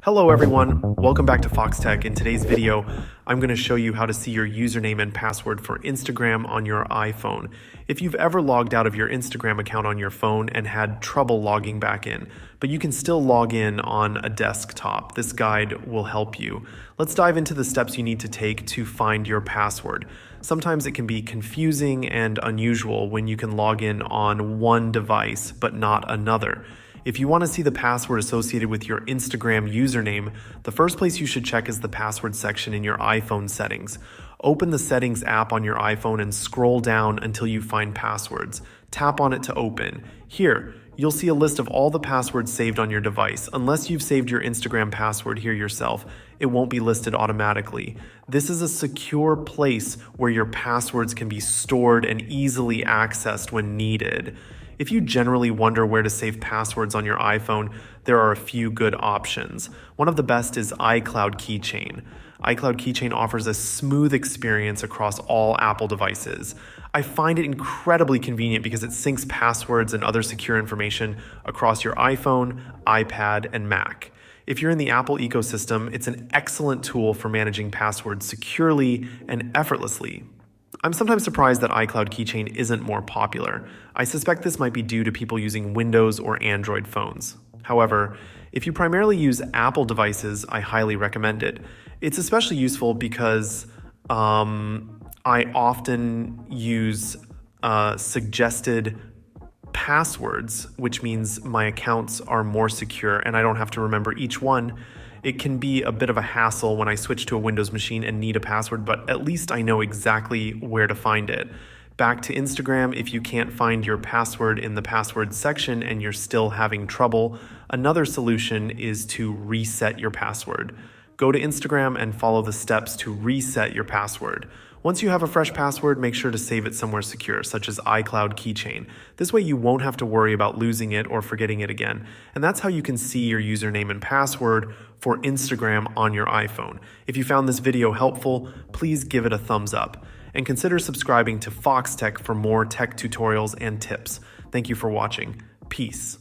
Hello everyone, welcome back to Fox Tech. In today's video, I'm going to show you how to see your username and password for Instagram on your iPhone. If you've ever logged out of your Instagram account on your phone and had trouble logging back in, but you can still log in on a desktop, this guide will help you. Let's dive into the steps you need to take to find your password. Sometimes it can be confusing and unusual when you can log in on one device but not another. If you want to see the password associated with your Instagram username, the first place you should check is the password section in your iPhone settings. Open the Settings app on your iPhone and scroll down until you find Passwords. Tap on it to open. Here, you'll see a list of all the passwords saved on your device. Unless you've saved your Instagram password here yourself, it won't be listed automatically. This is a secure place where your passwords can be stored and easily accessed when needed. If you generally wonder where to save passwords on your iPhone, there are a few good options. One of the best is iCloud Keychain. iCloud Keychain offers a smooth experience across all Apple devices. I find it incredibly convenient because it syncs passwords and other secure information across your iPhone, iPad, and Mac. If you're in the Apple ecosystem, it's an excellent tool for managing passwords securely and effortlessly. I'm sometimes surprised that iCloud Keychain isn't more popular. I suspect this might be due to people using Windows or Android phones. However, if you primarily use Apple devices, I highly recommend it. It's especially useful because I often use suggested passwords, which means my accounts are more secure and I don't have to remember each one. It can be a bit of a hassle when I switch to a Windows machine and need a password, but at least I know exactly where to find it. Back to Instagram, if you can't find your password in the password section and you're still having trouble, another solution is to reset your password. Go to Instagram and follow the steps to reset your password. Once you have a fresh password, make sure to save it somewhere secure, such as iCloud Keychain. This way you won't have to worry about losing it or forgetting it again. And that's how you can see your username and password for Instagram on your iPhone. If you found this video helpful, please give it a thumbs up. And consider subscribing to Fox Tech for more tech tutorials and tips. Thank you for watching. Peace.